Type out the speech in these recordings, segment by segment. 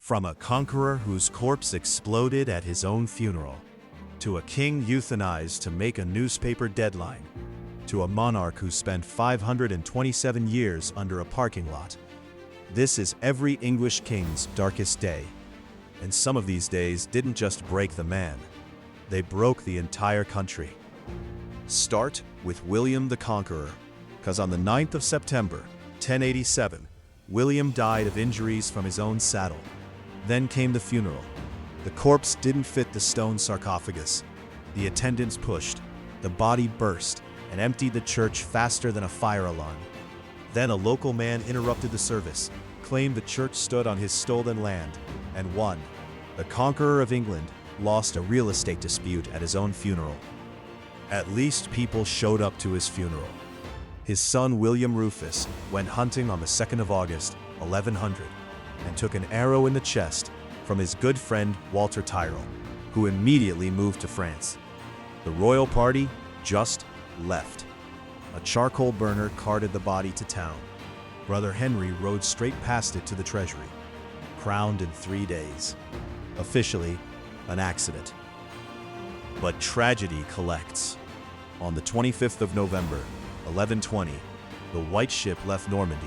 From a conqueror whose corpse exploded at his own funeral, to a king euthanized to make a newspaper deadline, to a monarch who spent 527 years under a parking lot. This is every English king's darkest day. And some of these days didn't just break the man, they broke the entire country. Start with William the Conqueror, because on the 9th of September, 1087, William died of injuries from his own saddle. Then came the funeral. The corpse didn't fit the stone sarcophagus. The attendants pushed. The body burst and emptied the church faster than a fire alarm. Then a local man interrupted the service, claimed the church stood on his stolen land, and won. The conqueror of England lost a real estate dispute at his own funeral. At least people showed up to his funeral. His son William Rufus went hunting on the 2nd of August, 1100, and took an arrow in the chest from his good friend Walter Tyrrell, who immediately moved to France. The royal party just left. A charcoal burner carted the body to town. Brother Henry rode straight past it to the treasury, crowned in 3 days. Officially, an accident. But tragedy collects. On the 25th of November, 1120, the White Ship left Normandy,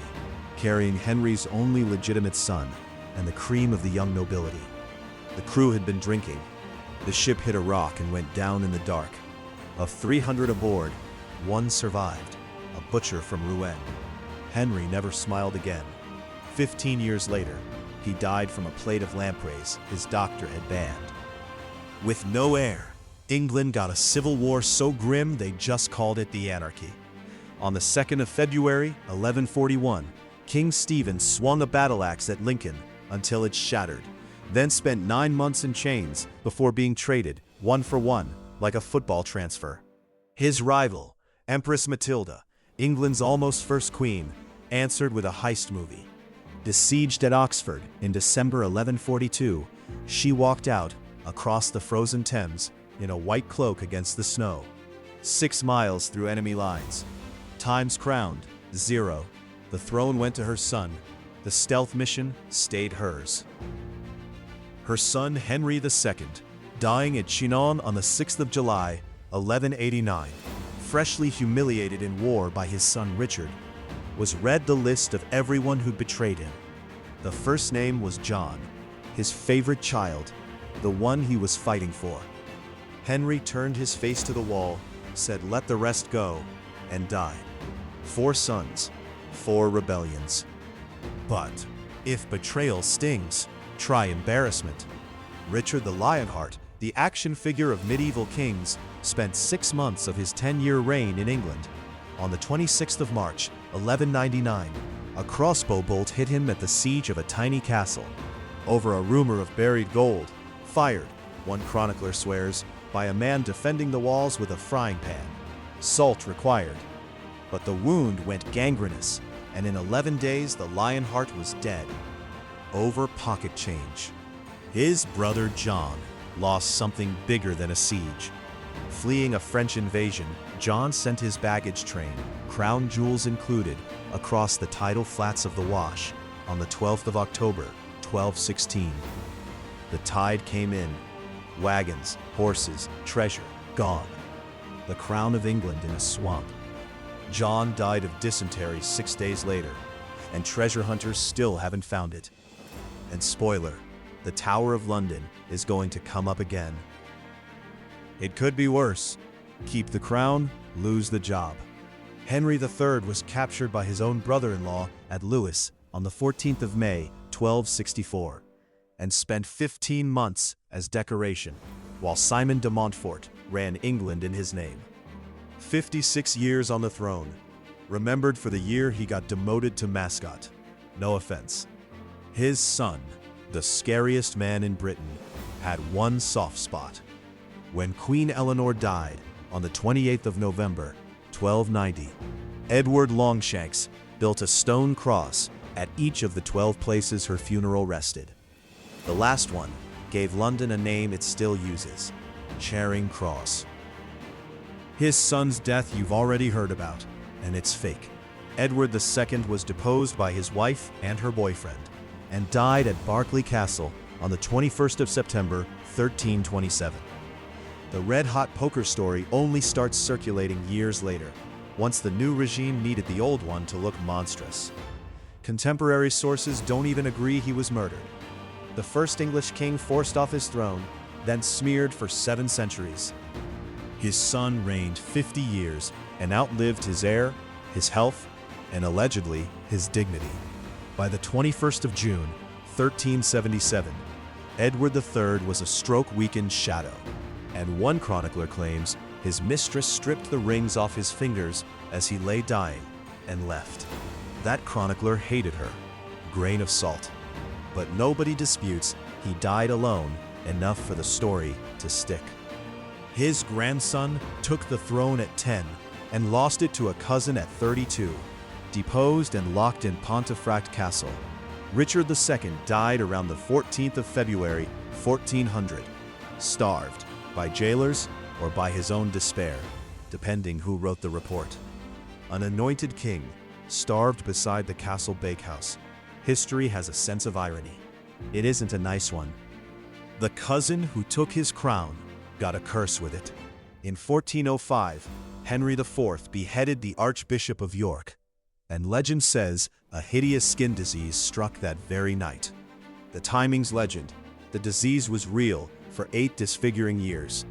carrying Henry's only legitimate son and the cream of the young nobility. The crew had been drinking. The ship hit a rock and went down in the dark. Of 300 aboard, 1 survived, a butcher from Rouen. Henry never smiled again. 15 years later, he died from a plate of lampreys his doctor had banned. With no heir, England got a civil war so grim they just called it the Anarchy. On the 2nd of February, 1141, King Stephen swung a battle axe at Lincoln until it shattered, then spent 9 months in chains before being traded, 1 for 1, like a football transfer. His rival, Empress Matilda, England's almost first queen, answered with a heist movie. Besieged at Oxford in December 1142, she walked out across the frozen Thames in a white cloak against the snow. 6 miles through enemy lines. Times crowned, 0. The throne went to her son. The stealth mission stayed hers. Her son Henry II, dying at Chinon on the 6th of July, 1189, freshly humiliated in war by his son Richard, was read the list of everyone who betrayed him. The first name was John, his favorite child, the one he was fighting for. Henry turned his face to the wall, said let the rest go, and died. 4 sons, 4 rebellions. But if betrayal stings, try embarrassment. Richard the Lionheart, the action figure of medieval kings, spent 6 months of his 10-year reign in England. On the 26th of March, 1199, a crossbow bolt hit him at the siege of a tiny castle. Over a rumor of buried gold, fired, one chronicler swears, by a man defending the walls with a frying pan. Salt required. But the wound went gangrenous, and in 11 days the Lionheart was dead. Over pocket change. His brother John lost something bigger than a siege. Fleeing a French invasion, John sent his baggage train, crown jewels included, across the tidal flats of the Wash on the 12th of October, 1216. The tide came in. Wagons, horses, treasure, gone. The crown of England in a swamp. John died of dysentery 6 days later, and treasure hunters still haven't found it. And spoiler, the Tower of London is going to come up again. It could be worse. Keep the crown, lose the job. Henry III was captured by his own brother-in-law at Lewes on the 14th of May, 1264, and spent 15 months as decoration, while Simon de Montfort ran England in his name. 56 years on the throne, remembered for the year he got demoted to mascot. No offense. His son, the scariest man in Britain, had one soft spot. When Queen Eleanor died on the 28th of November, 1290, Edward Longshanks built a stone cross at each of the 12 places her funeral rested. The last one gave London a name it still uses, Charing Cross. His son's death you've already heard about, and it's fake. Edward II was deposed by his wife and her boyfriend. and died at Berkeley Castle on the 21st of September, 1327. The red-hot poker story only starts circulating years later, once the new regime needed the old one to look monstrous. Contemporary sources don't even agree he was murdered. The first English king forced off his throne, then smeared for 7 centuries. His son reigned 50 years and outlived his heir, his health, and allegedly his dignity. By the 21st of June, 1377, Edward III was a stroke-weakened shadow, and one chronicler claims his mistress stripped the rings off his fingers as he lay dying and left. That chronicler hated her, grain of salt. But nobody disputes he died alone, enough for the story to stick. His grandson took the throne at 10 and lost it to a cousin at 32, deposed and locked in Pontefract Castle. Richard II died around the 14th of February, 1400, starved, by jailers or by his own despair, depending who wrote the report. An anointed king, starved beside the castle bakehouse. History has a sense of irony. It isn't a nice one. The cousin who took his crown got a curse with it. In 1405, Henry IV beheaded the Archbishop of York, and legend says a hideous skin disease struck that very night. The timing's legend. The disease was real for 8 disfiguring years.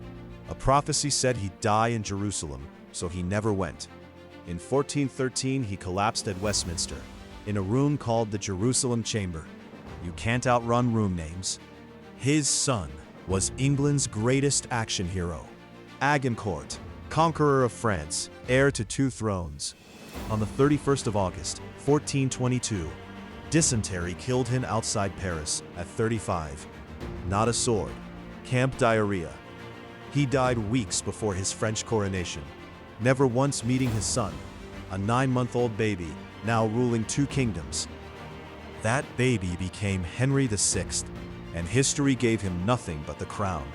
A prophecy said he'd die in Jerusalem, so he never went. In 1413, he collapsed at Westminster, in a room called the Jerusalem Chamber. You can't outrun room names. His son was England's greatest action hero, Agincourt, conqueror of France, heir to 2 thrones. On the 31st of August, 1422, dysentery killed him outside Paris at 35. Not a sword, camp diarrhea. He died weeks before his French coronation, never once meeting his son, a 9-month-old baby now ruling 2 kingdoms. That baby became Henry VI, and history gave him nothing but the crown.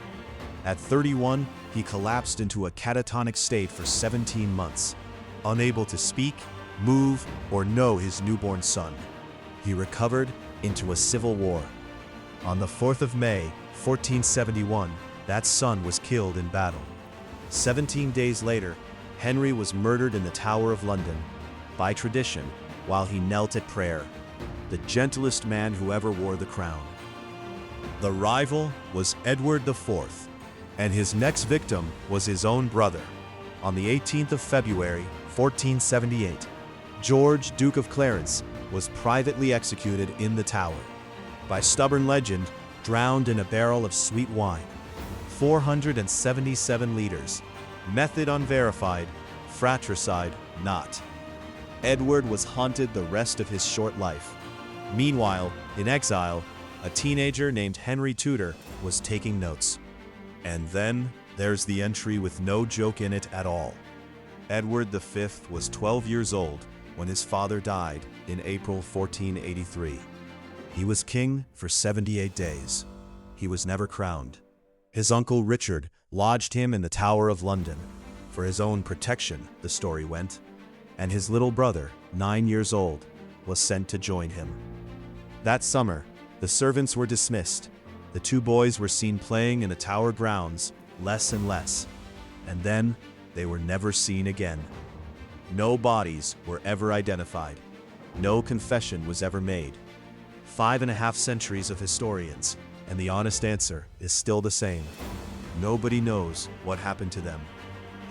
At 31, he collapsed into a catatonic state for 17 months, unable to speak, move, or know his newborn son. He recovered into a civil war. On the 4th of May, 1471, that son was killed in battle. 17 days later, Henry was murdered in the Tower of London, by tradition, while he knelt at prayer, the gentlest man who ever wore the crown. The rival was Edward IV, and his next victim was his own brother. On the 18th of February, 1478, George, Duke of Clarence, was privately executed in the Tower. By stubborn legend, drowned in a barrel of sweet wine. 477 liters. Method unverified, fratricide not. Edward was haunted the rest of his short life. Meanwhile, in exile, a teenager named Henry Tudor was taking notes. And then there's the entry with no joke in it at all. Edward V was 12 years old when his father died in April 1483. He was king for 78 days. He was never crowned. His uncle Richard lodged him in the Tower of London, for his own protection, the story went, and his little brother, 9 years old, was sent to join him. That summer, the servants were dismissed. The 2 boys were seen playing in the Tower grounds, less and less, and then they were never seen again. No bodies were ever identified. No confession was ever made. 5.5 centuries of historians, and the honest answer is still the same. Nobody knows what happened to them.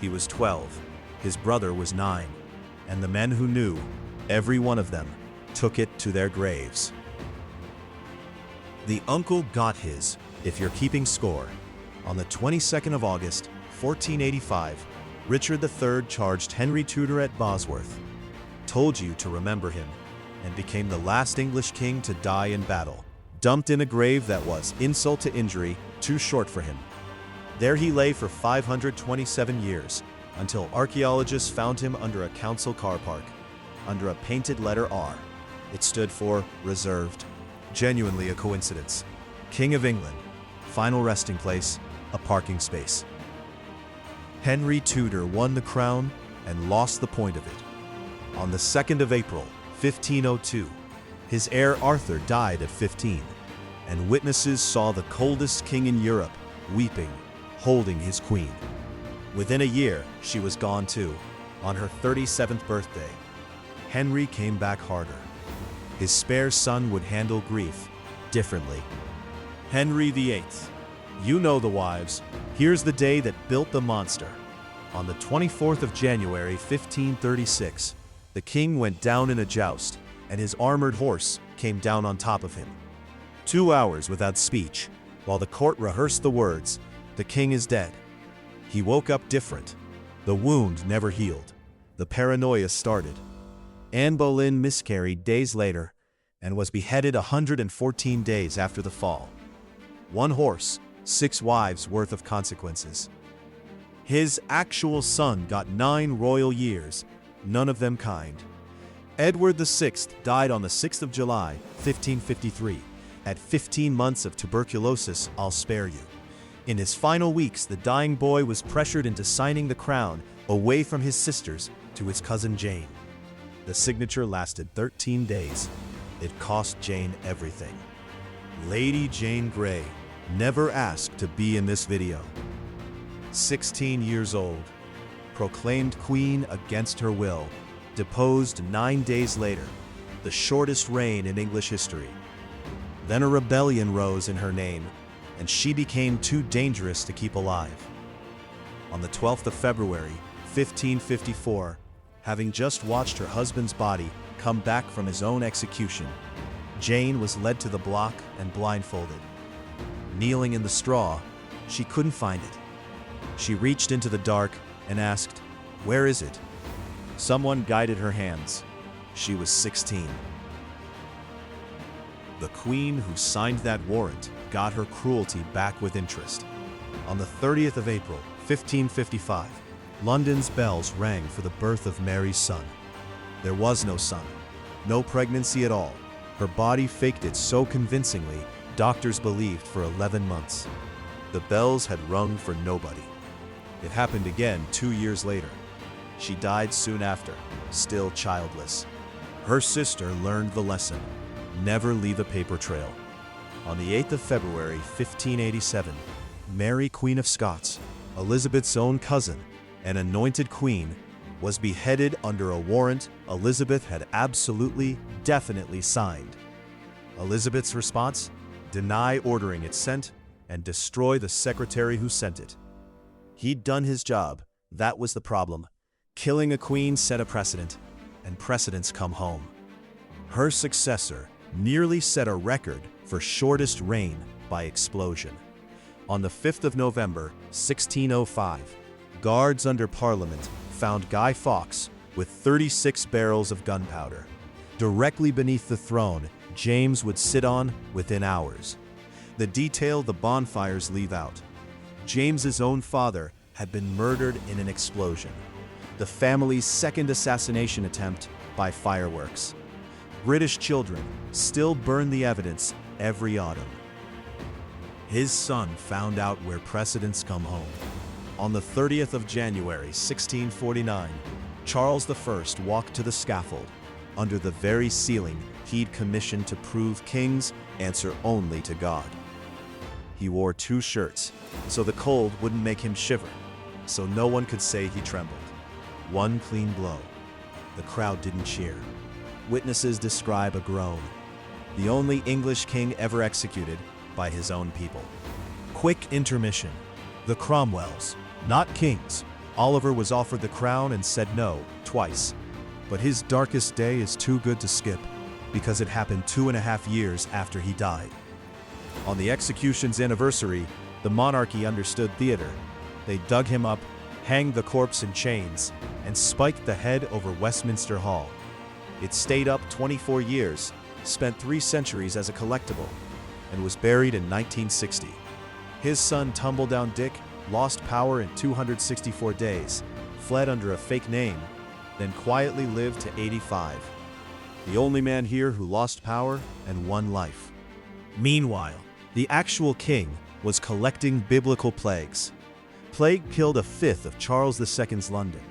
He was 12, his brother was 9, and the men who knew, every one of them, took it to their graves. The uncle got his, if you're keeping score. On the 22nd of August, 1485, Richard III charged Henry Tudor at Bosworth, told you to remember him, and became the last English king to die in battle, dumped in a grave that was, insult to injury, too short for him. There he lay for 527 years, until archaeologists found him under a council car park, under a painted letter R. It stood for reserved. Genuinely a coincidence. King of England, final resting place, a parking space. Henry Tudor won the crown and lost the point of it. On the 2nd of April, 1502, His heir Arthur died at 15, and witnesses saw the coldest king in Europe weeping, holding his queen. Within a year, she was gone too, on her 37th birthday. Henry came back harder. His spare son would handle grief differently. Henry VIII. You know the wives. Here's the day that built the monster. On the 24th of January, 1536, the king went down in a joust, and his armored horse came down on top of him. 2 hours without speech, while the court rehearsed the words, "The king is dead." He woke up different. The wound never healed. The paranoia started. Anne Boleyn miscarried days later and was beheaded 114 days after the fall. 1 horse, 6 wives worth of consequences. His actual son got 9 royal years, none of them kind. Edward VI died on the 6th of July, 1553. At 15 months of tuberculosis, I'll spare you. In his final weeks, the dying boy was pressured into signing the crown away from his sisters to his cousin Jane. The signature lasted 13 days. It cost Jane everything. Lady Jane Grey never asked to be in this video. 16 years old, proclaimed queen against her will, deposed 9 days later, the shortest reign in English history. Then a rebellion rose in her name, and she became too dangerous to keep alive. On the 12th of February, 1554, having just watched her husband's body come back from his own execution, Jane was led to the block and blindfolded. Kneeling in the straw, she couldn't find it. She reached into the dark and asked, "Where is it?" Someone guided her hands. She was 16. The queen who signed that warrant got her cruelty back with interest. On the 30th of April, 1555, London's bells rang for the birth of Mary's son. There was no son, no pregnancy at all. Her body faked it so convincingly, doctors believed for 11 months. The bells had rung for nobody. It happened again 2 years later. She died soon after, still childless. Her sister learned the lesson: never leave a paper trail. On the 8th of February, 1587, Mary, Queen of Scots, Elizabeth's own cousin, and anointed queen, was beheaded under a warrant Elizabeth had absolutely, definitely signed. Elizabeth's response? Deny ordering it sent and destroy the secretary who sent it. He'd done his job. That was the problem. Killing a queen set a precedent, and precedents come home. Her successor nearly set a record for shortest reign by explosion. On the 5th of November, 1605, guards under Parliament found Guy Fawkes with 36 barrels of gunpowder. Directly beneath the throne James would sit on within hours. The detail the bonfires leave out. James's own father had been murdered in an explosion. The family's second assassination attempt by fireworks. British children still burn the evidence every autumn. His son found out where precedents come home. On the 30th of January, 1649, Charles I walked to the scaffold, under the very ceiling he'd commissioned to prove kings answer only to God. He wore 2 shirts, so the cold wouldn't make him shiver, so no one could say he trembled. 1 clean blow. The crowd didn't cheer. Witnesses describe a groan. The only English king ever executed by his own people. Quick intermission. The Cromwells, not kings. Oliver was offered the crown and said no, twice. But his darkest day is too good to skip, because it happened 2.5 years after he died. On the execution's anniversary, the monarchy understood theater. They dug him up, hanged the corpse in chains, and spiked the head over Westminster Hall. It stayed up 24 years, spent 3 centuries as a collectible, and was buried in 1960. His son, Tumbledown Dick, lost power in 264 days, fled under a fake name, then quietly lived to 85. The only man here who lost power and won life. Meanwhile, the actual king was collecting biblical plagues. Plague killed 1/5 of Charles II's London,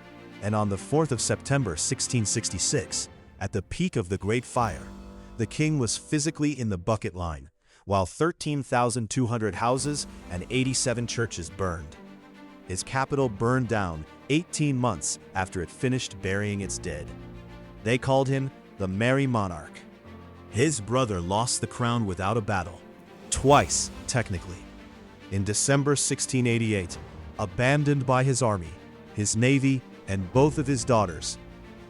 and on the 4th of September 1666, at the peak of the Great Fire, The king was physically in the bucket line, while 13,200 houses and 87 churches burned. His capital burned down 18 months after it finished burying its dead. They called him the Merry Monarch. His brother lost the crown without a battle, twice technically. In December 1688, abandoned by his army, his navy, and both of his daughters,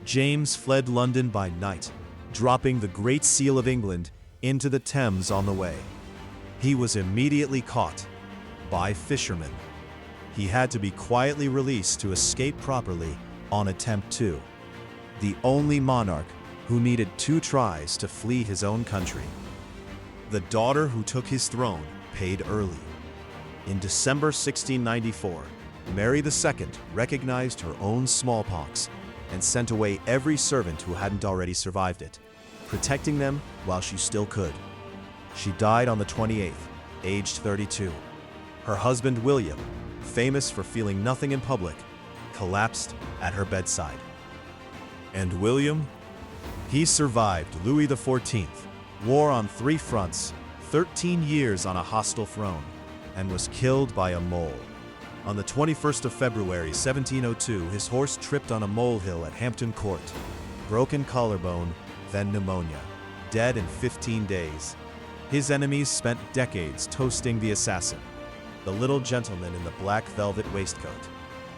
James fled London by night, dropping the Great Seal of England into the Thames on the way. He was immediately caught by fishermen. He had to be quietly released to escape properly on attempt 2. The only monarch who needed 2 tries to flee his own country. The daughter who took his throne paid early. In December 1694, Mary II recognized her own smallpox and sent away every servant who hadn't already survived it, protecting them while she still could. She died on the 28th, aged 32. Her husband William, famous for feeling nothing in public, collapsed at her bedside. And William? He survived Louis XIV, war on 3 fronts, 13 years on a hostile throne, and was killed by a mole. On the 21st of February 1702, his horse tripped on a molehill at Hampton Court. Broken collarbone, then pneumonia. Dead in 15 days. His enemies spent decades toasting the assassin, the little gentleman in the black velvet waistcoat.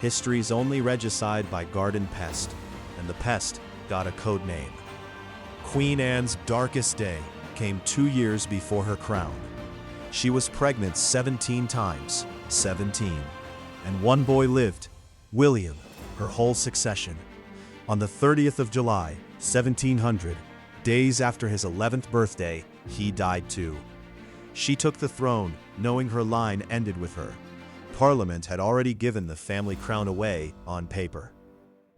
History's only regicide by garden pest, and the pest got a code name. Queen Anne's darkest day came 2 years before her crown. She was pregnant 17 times, 17, and 1 boy lived, William, her whole succession. On the 30th of July, 1700, days after his 11th birthday, he died too. She took the throne, knowing her line ended with her. Parliament had already given the family crown away on paper.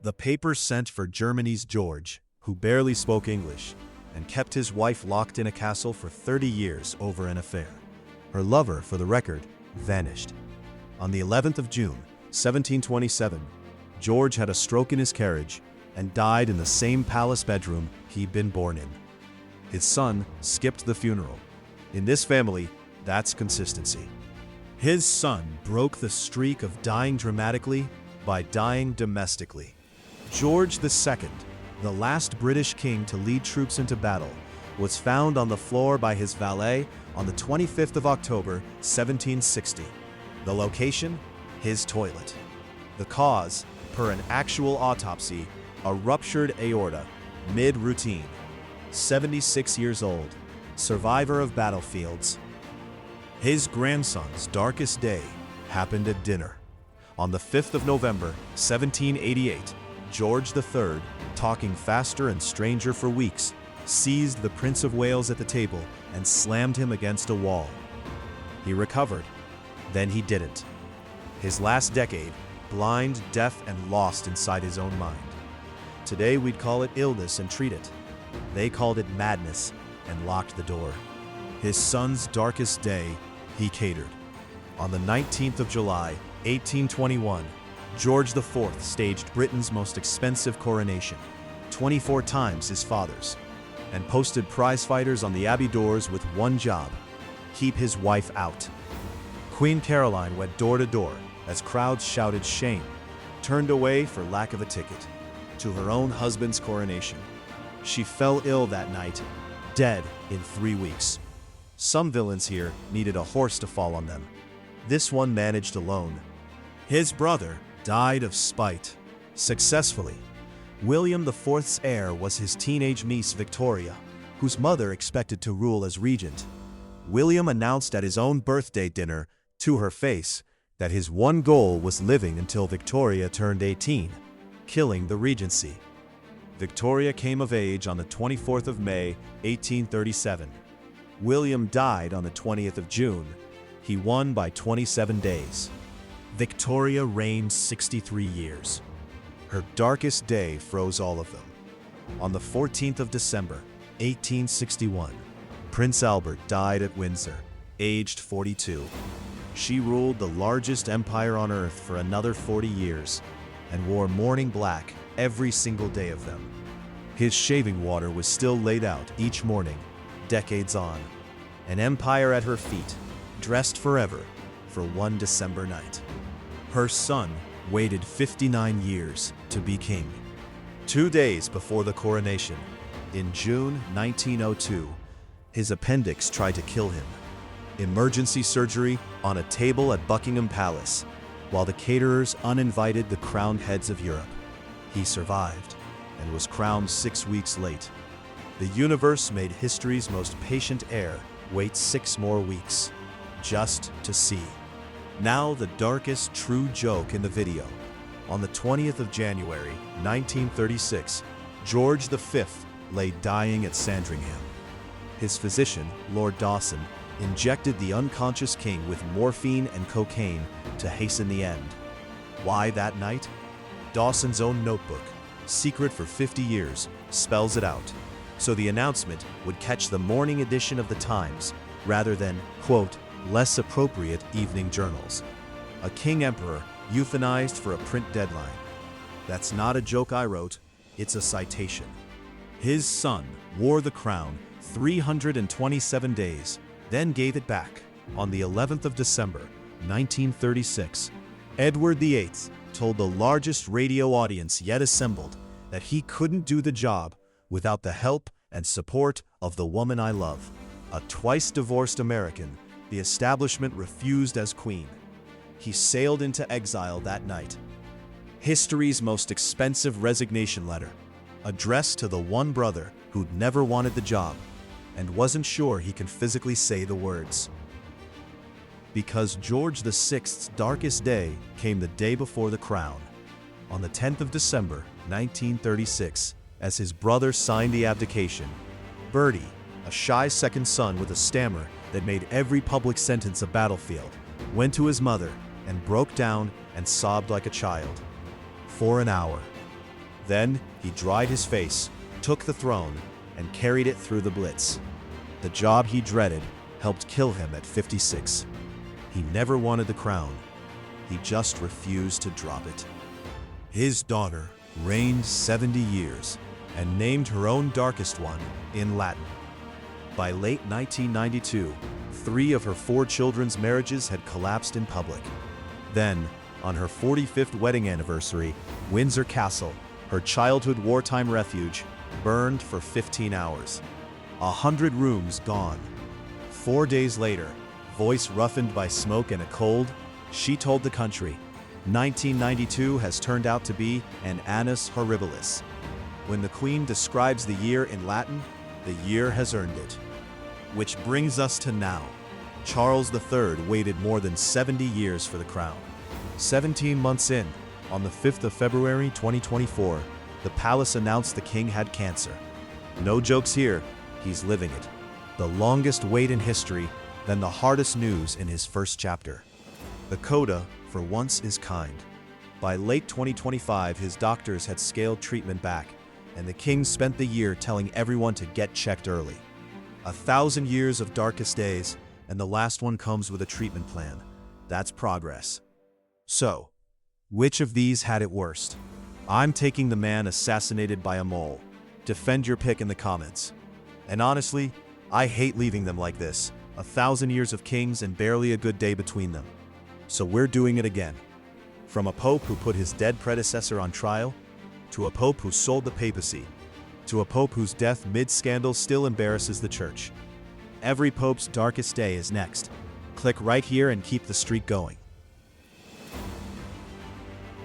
The papers sent for Germany's George, who barely spoke English, and kept his wife locked in a castle for 30 years over an affair. Her lover, for the record, vanished. On the 11th of June, 1727, George had a stroke in his carriage and died in the same palace bedroom he'd been born in. His son skipped the funeral. In this family, that's consistency. His son broke the streak of dying dramatically by dying domestically. George II, the last British king to lead troops into battle, was found on the floor by his valet on the 25th of October, 1760. The location? His toilet. The cause, per an actual autopsy, a ruptured aorta, mid-routine. 76 years old, survivor of battlefields. His grandson's darkest day happened at dinner. On the 5th of November, 1788, George III, talking faster and stranger for weeks, seized the Prince of Wales at the table and slammed him against a wall. He recovered, then he didn't. His last decade, blind, deaf, and lost inside his own mind. Today we'd call it illness and treat it. They called it madness and locked the door. His son's darkest day, he catered. On the 19th of July, 1821, George IV staged Britain's most expensive coronation, 24 times his father's, and posted prize-fighters on the Abbey doors with one job: keep his wife out. Queen Caroline went door to door as crowds shouted shame, turned away for lack of a ticket, to her own husband's coronation. She fell ill that night, dead in 3 weeks. Some villains here needed a horse to fall on them. This one managed alone. His brother died of spite, successfully. William IV's heir was his teenage niece Victoria, whose mother expected to rule as regent. William announced at his own birthday dinner, to her face, that his one goal was living until Victoria turned 18, killing the regency. Victoria came of age on the 24th of May, 1837. William died on the 20th of June. He won by 27 days. Victoria reigned 63 years. Her darkest day froze all of them. On the 14th of December, 1861, Prince Albert died at Windsor, aged 42. She ruled the largest empire on earth for another 40 years and wore mourning black every single day of them. His shaving water was still laid out each morning, decades on. An empire at her feet, dressed forever for one December night. Her son waited 59 years to be king. 2 days before the coronation, in June 1902, his appendix tried to kill him. Emergency surgery on a table at Buckingham Palace, while the caterers uninvited the crowned heads of Europe. He survived and was crowned 6 weeks late. The universe made history's most patient heir wait 6 more weeks, just to see. Now the darkest true joke in the video. On the 20th of January, 1936, George V lay dying at Sandringham. His physician, Lord Dawson, injected the unconscious king with morphine and cocaine to hasten the end. Why that night? Dawson's own notebook, secret for 50 years, spells it out, so the announcement would catch the morning edition of the Times rather than, quote, less appropriate evening journals. A king-emperor euthanized for a print deadline. That's not a joke I wrote, it's a citation. His son wore the crown 327 days, then gave it back on the 11th of December, 1936. Edward VIII told the largest radio audience yet assembled that he couldn't do the job without the help and support of the woman I love. A twice-divorced American, the establishment refused as queen. He sailed into exile that night. History's most expensive resignation letter, addressed to the one brother who'd never wanted the job and wasn't sure he could physically say the words. Because George VI's darkest day came the day before the crown. On the 10th of December, 1936, as his brother signed the abdication, Bertie, a shy second son with a stammer that made every public sentence a battlefield, went to his mother and broke down and sobbed like a child. For an hour. Then he dried his face, took the throne, and carried it through the Blitz. The job he dreaded helped kill him at 56. He never wanted the crown. He just refused to drop it. His daughter reigned 70 years and named her own darkest one in Latin. By late 1992, 3 of her 4 children's marriages had collapsed in public. Then, on her 45th wedding anniversary, Windsor Castle, her childhood wartime refuge, burned for 15 hours. 100 rooms gone. 4 days later, voice roughened by smoke and a cold, she told the country, 1992 has turned out to be an annus horribilis. When the Queen describes the year in Latin, the year has earned it. Which brings us to now. Charles III waited more than 70 years for the crown. 17 months in, on the 5th of February 2024, the palace announced the king had cancer. No jokes here, he's living it. The longest wait in history, then the hardest news in his first chapter. The coda, for once, is kind. By late 2025, his doctors had scaled treatment back, and the king spent the year telling everyone to get checked early. 1,000 years of darkest days, and the last one comes with a treatment plan. That's progress. So, which of these had it worst? I'm taking the man assassinated by a mole. Defend your pick in the comments. And honestly, I hate leaving them like this. 1,000 years of kings and barely a good day between them. So we're doing it again. From a pope who put his dead predecessor on trial, to a pope who sold the papacy, to a pope whose death mid-scandal still embarrasses the church. Every pope's darkest day is next. Click right here and keep the streak going.